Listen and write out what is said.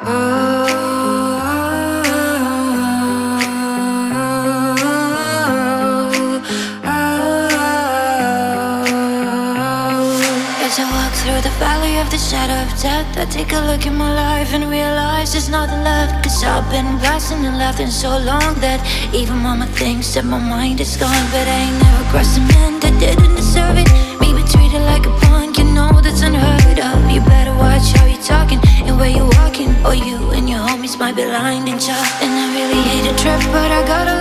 As I walk through the valley of the shadow of death, I take a look at my life and realize there's nothing left. Cause I've been blasting and laughing so long that even mama thinks that my mind is gone. But I ain't never crossed a man that didn't deserve it. Me be treated like a punk, you know that's unheard of. You better watch how you're talking and where you're walking, or you and your homies might be lined and chopped. And I really hate a trip, but I gotta